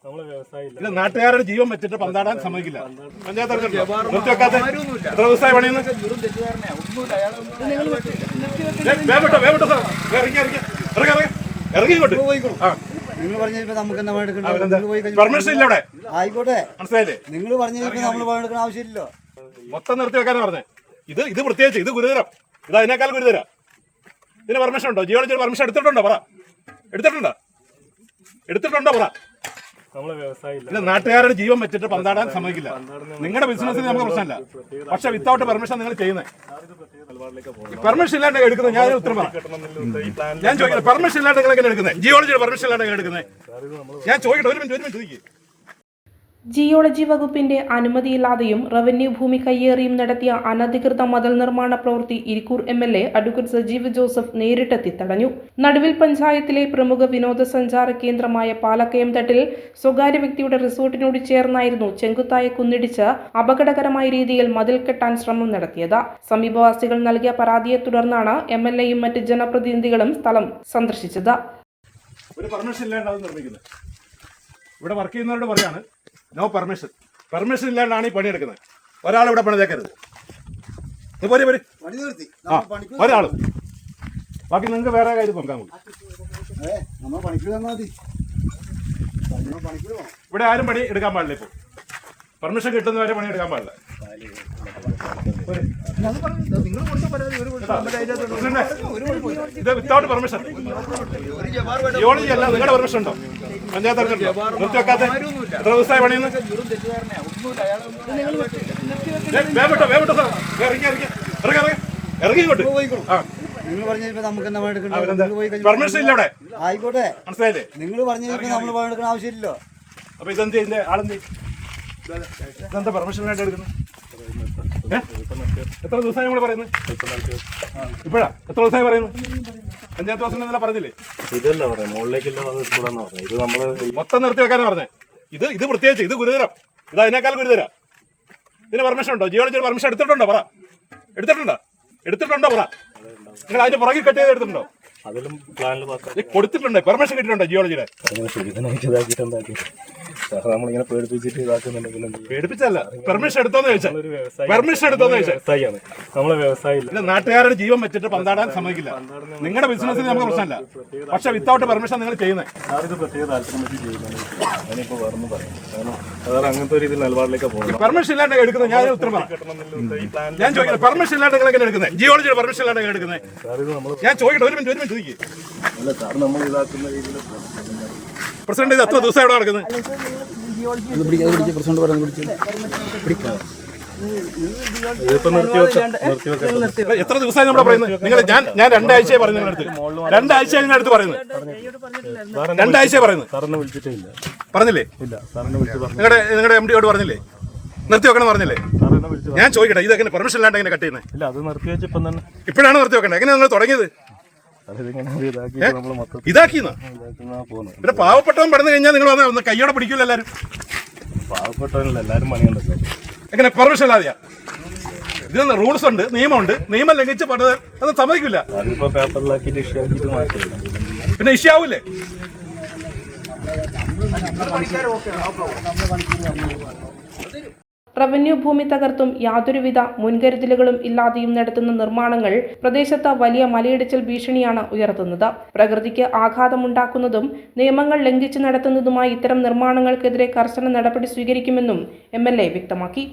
ഇത് നാട്ടുകാരുടെ ജീവൻ വെച്ചിട്ട് പന്താടാൻ സമ്മതിക്കില്ല. പഞ്ചായത്ത് നിർത്തിവെക്കാത്ത എത്ര ദിവസമായി പണിയുന്നു? ഇറങ്ങിക്കോട്ടെ. നിങ്ങൾ പറഞ്ഞപ്പോ നമുക്ക് പെർമിഷൻ ഇല്ല ഇവിടെ. ആയിക്കോട്ടെ, മനസ്സിലായില്ലേ? നിങ്ങൾ പറഞ്ഞപ്പോ നമ്മൾ പണിയെടുക്കുന്ന ആവശ്യമില്ലല്ലോ. മൊത്തം നിർത്തിവെക്കാനാ പറഞ്ഞേ. ഇത് പ്രത്യേകിച്ച് ഇത് ഗുരുതരം. ഇത് അതിനേക്കാൾ ഗുരുതരം. ഇതിന് പെർമിഷൻ ഉണ്ടോ? ജിയോളജി പെർമിഷൻ എടുത്തിട്ടുണ്ടോ? പറ. എടുത്തിട്ടുണ്ടോ പറ. ഇത് നാട്ടുകാരുടെ ജീവൻ വെച്ചിട്ട് പന്താടാൻ സമ്മതിക്കില്ല. നിങ്ങളുടെ ബിസിനസ്സിന് നമുക്ക് പ്രശ്നമില്ല. പക്ഷെ വിത്തൗട്ട് പെർമിഷൻ നിങ്ങൾ ചെയ്യുന്നത്. പെർമിഷൻ ഇല്ലാണ്ട് എടുക്കുന്നത് ഞാൻ ഉത്തരം പറ. ഞാൻ ചോദിക്കട്ടെ, പെർമിഷൻ ഇല്ലാണ്ട് നിങ്ങൾ എങ്ങനെ എടുക്കുന്നത്? ജിയോളജിയുടെ പെർമിഷൻ ഇല്ലാണ്ട് എടുക്കുന്നത് ഞാൻ ചോദിക്കട്ടെ. ഒരു മിനിറ്റ് ചോദിക്കുക. ജിയോളജി വകുപ്പിന്റെ അനുമതിയില്ലാതെയും റവന്യൂ ഭൂമി കയ്യേറിയും നടത്തിയ അനധികൃത മതിൽ നിർമ്മാണ പ്രവൃത്തി Irikkur MLA advocate Sajeev Joseph നേരിട്ടെത്തി തടഞ്ഞു. നടുവിൽ പഞ്ചായത്തിലെ പ്രമുഖ വിനോദസഞ്ചാര കേന്ദ്രമായ പാലക്കയം തട്ടിൽ സ്വകാര്യ വ്യക്തിയുടെ റിസോർട്ടിനോട് ചേർന്നായിരുന്നു ചെങ്കുത്തായ കുന്നിടിച്ച് അപകടകരമായ രീതിയിൽ മതിൽ കെട്ടാൻ ശ്രമം നടത്തിയത്. സമീപവാസികൾ നൽകിയ പരാതിയെ തുടർന്നാണ് എംഎൽഎയും മറ്റ് ജനപ്രതിനിധികളും സ്ഥലം സന്ദർശിച്ചത്. ഒരു പെർമിഷൻ ഇല്ലാണ്ട് അത് നിർമ്മിക്കുന്നത്. ഇവിടെ വർക്ക് ചെയ്യുന്നവരോട് പറയാണ് നോ പെർമിഷൻ ഇല്ലാണ്ടാണ് ഈ പണിയെടുക്കുന്നത്. ഒരാളിവിടെ പണിതേക്കരുത്. ഒരാളും ബാക്കി നിങ്ങൾക്ക് വേറെ കാര്യം നോക്കാൻ മതി. ഇവിടെ ആരും പണി എടുക്കാൻ പാടില്ല. ഇപ്പോൾ പെർമിഷൻ കിട്ടുന്നവരെ പണി എടുക്കാൻ പാടില്ല. ഇത് വിത്തൗട്ട് പെർമിഷൻ. ജിയോളജി അല്ല, നിങ്ങളുടെ പെർമിഷൻ ഉണ്ടോ? പഞ്ചായത്ത് നിർത്തിവെക്കാത്ത എത്ര ദിവസമായി പണിയുന്നു? ഇറങ്ങിക്കോട്ടെ. നിങ്ങൾ പറഞ്ഞപ്പോ നമുക്ക് പെർമിഷൻ ഇല്ല ഇവിടെ. ആയിക്കോട്ടെ, മനസ്സിലായില്ലേ? നിങ്ങൾ പറഞ്ഞപ്പോ നമ്മൾ പണിയെടുക്കുന്ന ആവശ്യമില്ലല്ലോ. അപ്പൊ ഇതെന്ത് ഇതിന്റെ ആളെന്ത് ഇതെന്താ പെർമിഷൻ ഇല്ലാണ്ട് എടുക്കുന്നത്? എത്ര ദിവസമായി നമ്മൾ പറയുന്നത്? ഇപ്പോഴാ എത്ര ദിവസമായി പറയുന്നു? പഞ്ചായത്ത് ദിവസം പറഞ്ഞില്ലേ? ഇതല്ല പറയാം, മുകളിലേക്കില്ല ഇത് നമ്മള് മൊത്തം നിർത്തി വെക്കാനാ പറഞ്ഞത്. ഇത് പ്രത്യേകിച്ച് ഇത് ഗുരുതരം. ഇത് അതിനേക്കാൾ ഗുരുതരം. ഇതിന് പെർമിഷൻ ഉണ്ടോ? ജിയോളജി പെർമിഷൻ എടുത്തിട്ടുണ്ടോ? പറ. എടുത്തിട്ടുണ്ടോ പറ. നിങ്ങൾ അതിന്റെ പുറകിൽ കട്ട് ചെയ്ത് എടുത്തിട്ടുണ്ടോ? അതിലും പ്ലാനിൽ കൊടുത്തിട്ടുണ്ടോ? പെർമിഷൻ കിട്ടിയിട്ടുണ്ടോ ജിയോളജിയുടെ? നമ്മളിങ്ങനെ പേടിപ്പിച്ചിട്ട് ഇതാക്കുന്നുണ്ടെങ്കിൽ പേടിപ്പിച്ചല്ല, പെർമിഷൻ എടുത്തോന്ന് ചോദിച്ചാൽ. പെർമിഷൻ എടുത്തോന്ന് ചോദിച്ചാൽ നമ്മളെ വ്യവസായം നാട്ടുകാരുടെ ജീവൻ വെച്ചിട്ട് പന്താടാൻ സമ്മതിക്കില്ല. നിങ്ങളുടെ ബിസിനസ്സിന് നമുക്ക് പ്രശ്നമില്ല. പക്ഷെ വിത്തൗട്ട് പെർമിഷൻ നിങ്ങൾ ചെയ്യുന്നത്. ഞാനിത് പ്രത്യേക താല്പര്യം വെച്ച് ചെയ്യുന്നത്. ഞാനിപ്പോൾ വേറൊന്നും പറയാം. കാരണം അതാണ് അങ്ങനത്തെ ഒരു ഇതിൽ നിലപാടിലേക്ക് പോകുന്നത്. പെർമിഷൻ ഇല്ലാണ്ട് എടുക്കുന്നത് ഞാൻ ഉത്തരം പറയാം. ഞാൻ ചോദിക്കട്ടെ, പെർമിഷൻ ഇല്ലാണ്ട് നിങ്ങൾ എങ്ങനെ എടുക്കുന്നത്? ജിയോളജിയുടെ പെർമിഷൻ ഇല്ലാണ്ട് എങ്ങനെ എടുക്കുന്നത് ഞാൻ ചോദിക്കട്ടെ. ഒരു മിനിറ്റ് ചോദിക്കുക. അല്ല സാർ, നമ്മൾ ഇതാക്കുന്ന രീതിയിൽ പ്രസിഡന്റ് ഇത് എത്ര ദിവസം ഇവിടെ നടക്കുന്നത്? എത്ര ദിവസമായി നമ്മുടെ പറയുന്നത്? നിങ്ങൾ ഞാൻ രണ്ടാഴ്ചയായി പറഞ്ഞു. നിങ്ങളടുത്ത് രണ്ടാഴ്ചയായി നിങ്ങളടുത്ത് പറയുന്നത്. രണ്ടാഴ്ചയായി പറയുന്നത്. പറഞ്ഞില്ലേ? നിങ്ങളുടെ എം ഡിയോട് പറഞ്ഞില്ലേ? നിർത്തി വെക്കണം പറഞ്ഞില്ലേ? ഞാൻ ചോദിക്കട്ടെ, ഇതെങ്ങനെ പെർമിഷൻ ഇല്ലാണ്ട് എങ്ങനെ കട്ട് ചെയ്യുന്നത്? ഇല്ല, അത് നിർത്തി വെച്ചപ്പം തന്നെ ഇപ്പോഴാണ് നിർത്തി വെക്കണ്ടേ? എങ്ങനെ നിങ്ങൾ തുടങ്ങിയത്? ഇതാക്കിയെന്നാ? പിന്നെ പാവപ്പെട്ടവൻ പണിത് കഴിഞ്ഞാൽ നിങ്ങൾ വന്ന് കയ്യോടെ പിടിക്കൂല എല്ലാവരും. പാവപ്പെട്ടവരല്ല, എല്ലാവരും പണിയുണ്ടല്ലോ. എങ്ങനെ പെർമിഷൻ ഇല്ലാതെയാ? ഇതിനൊന്ന് റൂൾസ് ഉണ്ട്, നിയമമുണ്ട്. നിയമം ലംഘിച്ച് പണിത് അത് സമ്മതിക്കില്ല. അതിപ്പോ പേപ്പറിലാക്കിയിട്ട് ഇഷ്യൂ ആക്കിയിട്ട് മാറ്റില്ല. പിന്നെ ഇഷ്യൂ ആവൂലേ? റവന്യൂ ഭൂമി തകർത്തും യാതൊരുവിധ മുൻകരുതലുകളും ഇല്ലാതെയും നടത്തുന്ന നിർമ്മാണങ്ങൾ പ്രദേശത്ത് വലിയ മലയിടിച്ചിൽ ഭീഷണിയാണ് ഉയർത്തുന്നത്. പ്രകൃതിക്ക് ആഘാതമുണ്ടാക്കുന്നതും നിയമങ്ങൾ ലംഘിച്ച് നടത്തുന്നതുമായ ഇത്തരം നിർമ്മാണങ്ങൾക്കെതിരെ കർശന നടപടി സ്വീകരിക്കുമെന്നും എംഎൽഎ വ്യക്തമാക്കി.